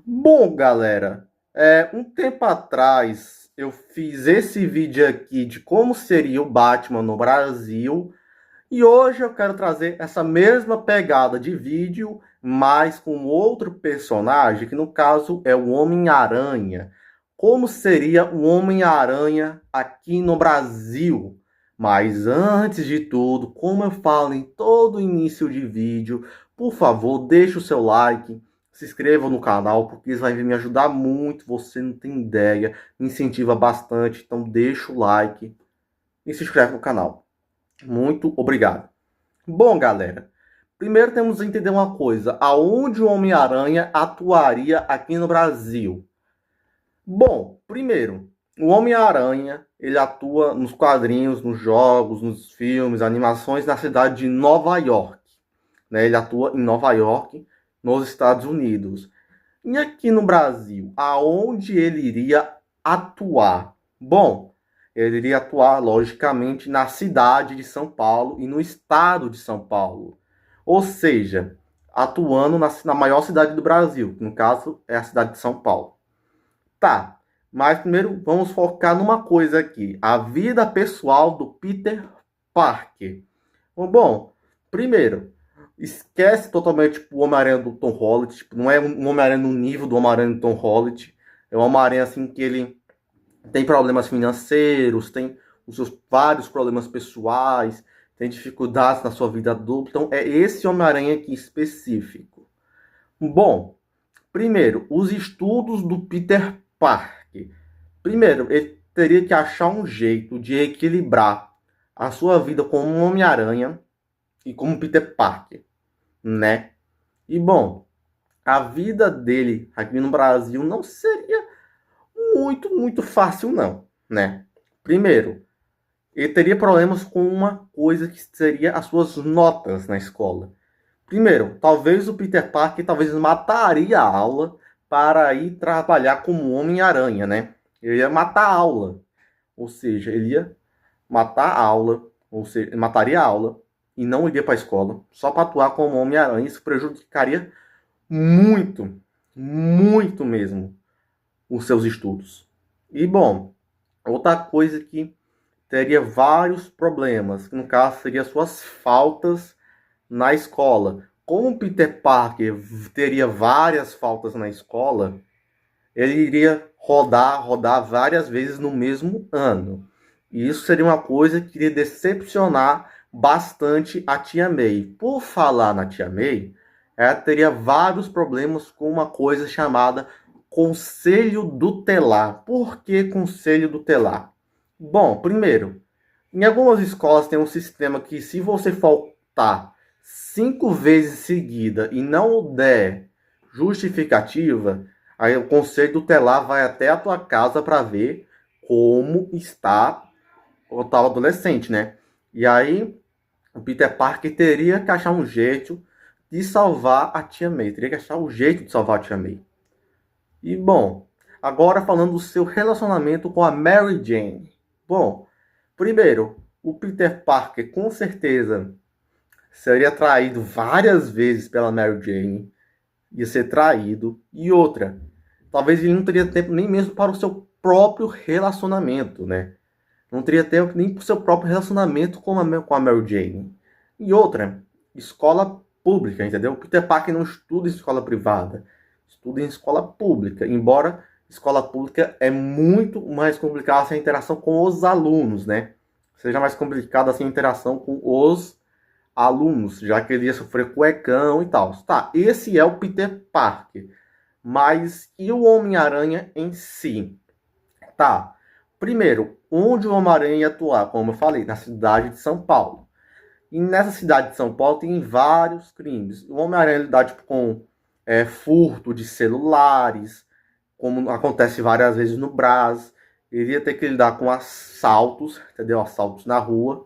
Bom, galera, um tempo atrás eu fiz esse vídeo aqui de como seria o Batman no Brasil e hoje eu quero trazer essa mesma pegada de vídeo, mas com outro personagem, que no caso é o Homem-Aranha. Como seria o Homem-Aranha aqui no Brasil? Mas antes de tudo, como eu falo em todo início de vídeo, por favor, deixe o seu like, se inscreva no canal, porque isso vai me ajudar muito, você não tem ideia, me incentiva bastante, então deixa o like e se inscreve no canal. Muito obrigado. Bom, galera, primeiro temos que entender uma coisa, aonde o Homem-Aranha atuaria aqui no Brasil? Bom, primeiro, o Homem-Aranha, ele atua nos quadrinhos, nos jogos, nos filmes, animações na cidade de Nova York, né? Ele atua em Nova York, nos Estados Unidos. E aqui no Brasil, aonde ele iria atuar? Bom, ele iria atuar, logicamente, na cidade de São Paulo e no estado de São Paulo. Ou seja, atuando na maior cidade do Brasil, que no caso é a cidade de São Paulo. Tá, mas primeiro vamos focar numa coisa aqui: a vida pessoal do Peter Parker. Bom, primeiro, esquece totalmente tipo, o Homem-Aranha do Tom Holland. Tipo, não é um Homem-Aranha no nível do Homem-Aranha do Tom Holland. É um Homem-Aranha assim que ele tem problemas financeiros, tem os seus vários problemas pessoais, tem dificuldades na sua vida adulta. Então é esse Homem-Aranha aqui específico. Bom, primeiro, os estudos do Peter Parker. Primeiro, ele teria que achar um jeito de equilibrar a sua vida como um Homem-Aranha e como Peter Parker, né? E bom, a vida dele aqui no Brasil não seria muito fácil não, né? Primeiro, ele teria problemas com uma coisa que seria as suas notas na escola. Primeiro, talvez o Peter Parker talvez mataria a aula para ir trabalhar como Homem-Aranha, né? Ele ia matar a aula. Ou seja, ele ia matar a aula, ou seja, ele mataria a aula e não iria para a escola, só para atuar como Homem-Aranha. Isso prejudicaria muito mesmo os seus estudos. E bom, outra coisa que teria vários problemas, que no caso seria suas faltas na escola. Como o Peter Parker teria várias faltas na escola, ele iria rodar várias vezes no mesmo ano. E isso seria uma coisa que iria decepcionar bastante a Tia May. Por falar na Tia May, ela teria vários problemas com uma coisa chamada Conselho Tutelar. Por que Conselho Tutelar? Bom, primeiro, em algumas escolas tem um sistema que se você faltar 5 vezes seguida e não der justificativa, aí o conselho tutelar vai até a tua casa para ver como está o tal adolescente, né? E aí o Peter Parker teria que achar um jeito de salvar a Tia May. Teria que achar um jeito de salvar a Tia May. E bom, agora falando do seu relacionamento com a Mary Jane. Bom, primeiro, o Peter Parker com certeza seria traído várias vezes pela Mary Jane. Ia ser traído. E outra, talvez ele não teria tempo nem mesmo para o seu próprio relacionamento, né? Não teria tempo nem para o seu próprio relacionamento com a Mary Jane. E outra, escola pública, entendeu? O Peter Parker não estuda em escola privada, estuda em escola pública. Embora escola pública é muito mais complicada essa interação com os alunos, né? Seja mais complicada essa interação com os alunos, já que ele ia sofrer cuecão e tal. Tá, esse é o Peter Parker. Mas e o Homem-Aranha em si? Tá, primeiro, onde o Homem-Aranha ia atuar? Como eu falei, na cidade de São Paulo. E nessa cidade de São Paulo tem vários crimes. O Homem-Aranha lida tipo, com furto de celulares, como acontece várias vezes no Brás. Ele ia ter que lidar com assaltos, entendeu? Assaltos na rua.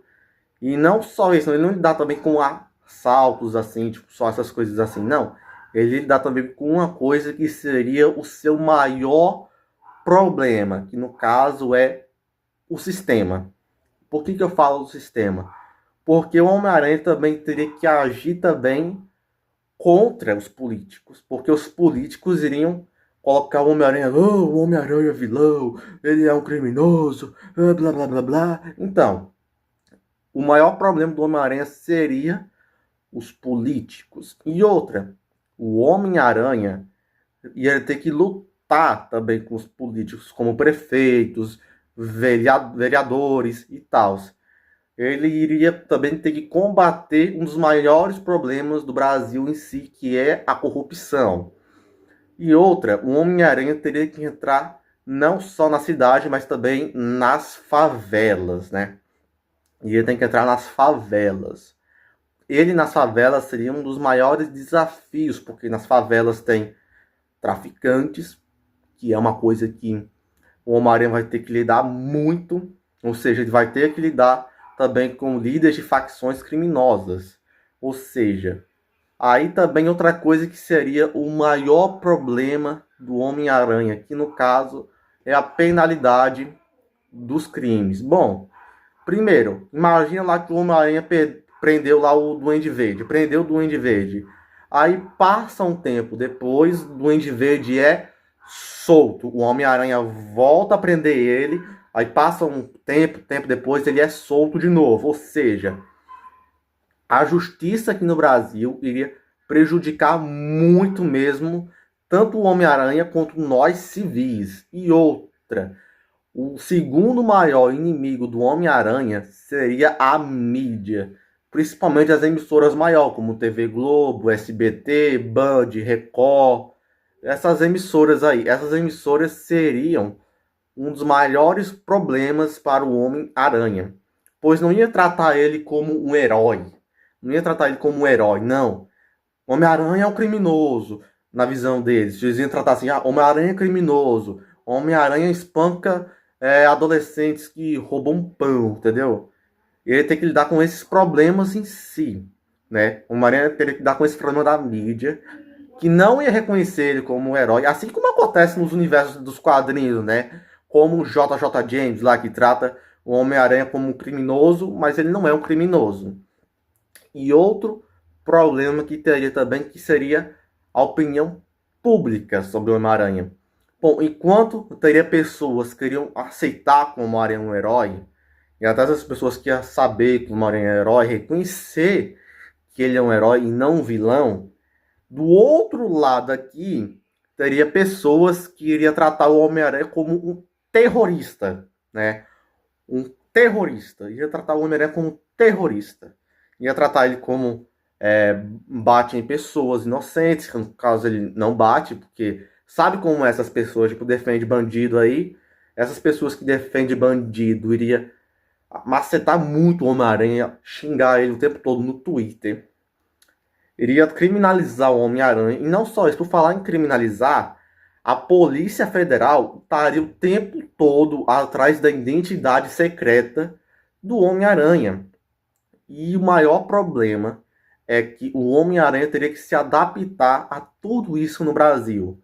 E não só isso, ele não lidar também com assaltos assim, tipo, só essas coisas assim, não. Ele lidar também com uma coisa que seria o seu maior problema, que no caso é o sistema. Por que eu falo do sistema? Porque o Homem-Aranha também teria que agir também contra os políticos, porque os políticos iriam colocar o Homem-Aranha, oh, o Homem-Aranha é vilão, ele é um criminoso, blá blá blá blá. Então, o maior problema do Homem-Aranha seria os políticos. E outra, o Homem-Aranha ia ter que lutar também com os políticos, como prefeitos, vereadores e tal. Ele iria também ter que combater um dos maiores problemas do Brasil em si, que é a corrupção. E outra, o Homem-Aranha teria que entrar não só na cidade, mas também nas favelas, né? E ele tem que entrar nas favelas. Ele nas favelas seria um dos maiores desafios, porque nas favelas tem traficantes, que é uma coisa que o Homem-Aranha vai ter que lidar muito, ou seja, ele vai ter que lidar também com líderes de facções criminosas. Ou seja, aí também outra coisa que seria o maior problema do Homem-Aranha, que no caso é a penalidade dos crimes. Bom, primeiro, imagina lá que o Homem-Aranha prendeu lá o Duende Verde, prendeu o Duende Verde. Aí passa um tempo depois, o Duende Verde é solto. O Homem-Aranha volta a prender ele, aí passa um tempo depois ele é solto de novo. Ou seja, a justiça aqui no Brasil iria prejudicar muito mesmo, tanto o Homem-Aranha quanto nós civis. E outra, o segundo maior inimigo do Homem-Aranha seria a mídia, principalmente as emissoras maiores, como TV Globo, SBT, Band, Record. Essas emissoras aí, essas emissoras seriam um dos maiores problemas para o Homem-Aranha, pois não ia tratar ele como um herói, não ia tratar ele como um herói, não. Homem-Aranha é um criminoso, na visão deles. Eles iam tratar assim, Homem-Aranha é criminoso, Homem-Aranha espanca adolescentes que roubam pão, entendeu? Ele tem que lidar com esses problemas em si, né? O Homem-Aranha teria que lidar com esse problema da mídia, que não ia reconhecer ele como um herói, assim como acontece nos universos dos quadrinhos, né? Como o J.J. James lá, que trata o Homem-Aranha como um criminoso, mas ele não é um criminoso. E outro problema que teria também, que seria a opinião pública sobre o Homem-Aranha. Bom, enquanto teria pessoas que iriam aceitar como o Homem-Aranha um herói, e até essas pessoas que iam saber que o Homem-Aranha é um herói, reconhecer que ele é um herói e não um vilão, do outro lado aqui, teria pessoas que iriam tratar o Homem-Aranha como um terrorista, né? Um terrorista. Ia tratar o Homem-Aranha como um terrorista. Ia tratar ele como bate em pessoas inocentes, que no caso ele não bate, porque sabe como essas pessoas, tipo, defende bandido aí. Essas pessoas que defendem bandido iria macetar muito o Homem-Aranha, xingar ele o tempo todo no Twitter. Iria criminalizar o Homem-Aranha. E não só isso, por falar em criminalizar, a Polícia Federal estaria o tempo todo atrás da identidade secreta do Homem-Aranha. E o maior problema é que o Homem-Aranha teria que se adaptar a tudo isso no Brasil.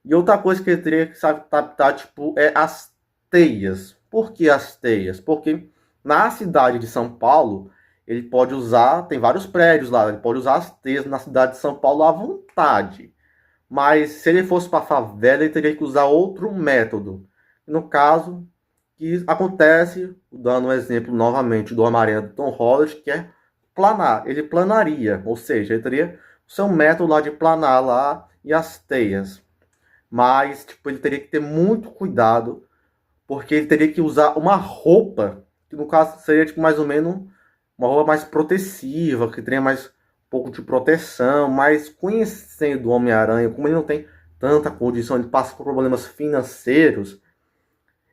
E outra coisa que ele teria que se adaptar, tipo, é as teias. Por que as teias? Porque na cidade de São Paulo, ele pode usar, tem vários prédios lá, ele pode usar as teias na cidade de São Paulo à vontade. Mas se ele fosse para a favela, ele teria que usar outro método. No caso, que acontece, dando um exemplo novamente do Homem-Aranha do Tom Holland, que é planar. Ele planaria, ou seja, ele teria o seu método lá de planar lá e as teias. Mas, tipo, ele teria que ter muito cuidado, porque ele teria que usar uma roupa, que no caso seria, tipo, mais ou menos uma roupa mais protetiva, que teria mais um pouco de proteção, mas conhecendo o Homem-Aranha, como ele não tem tanta condição, ele passa por problemas financeiros,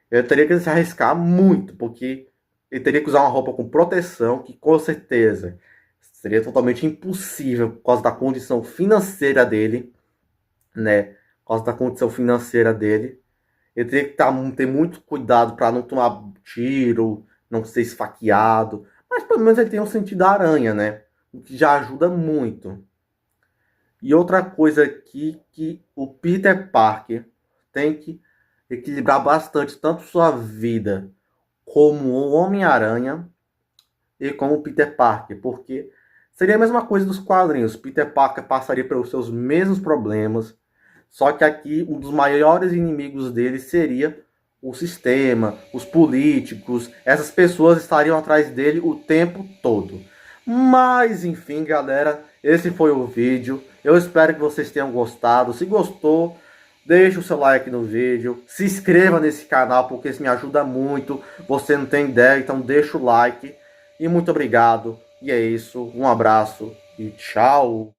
ele teria que se arriscar muito, porque ele teria que usar uma roupa com proteção, que com certeza seria totalmente impossível por causa da condição financeira dele, né? Por causa da condição financeira dele. Ele teria que ter muito cuidado para não tomar tiro, não ser esfaqueado. Mas pelo menos ele tem um sentido da aranha, né? O que já ajuda muito. E outra coisa aqui que o Peter Parker tem que equilibrar bastante tanto sua vida como o Homem-Aranha e como o Peter Parker, porque seria a mesma coisa dos quadrinhos. Peter Parker passaria pelos seus mesmos problemas, Só que aqui um dos maiores inimigos dele seria o sistema, os políticos, essas pessoas estariam atrás dele o tempo todo. Mas enfim, galera, esse foi o vídeo. Eu espero que vocês tenham gostado. Se gostou, deixa o seu like no vídeo, se inscreva nesse canal porque isso me ajuda muito. Você não tem ideia, então deixa o like. E muito obrigado. E é isso, um abraço e tchau.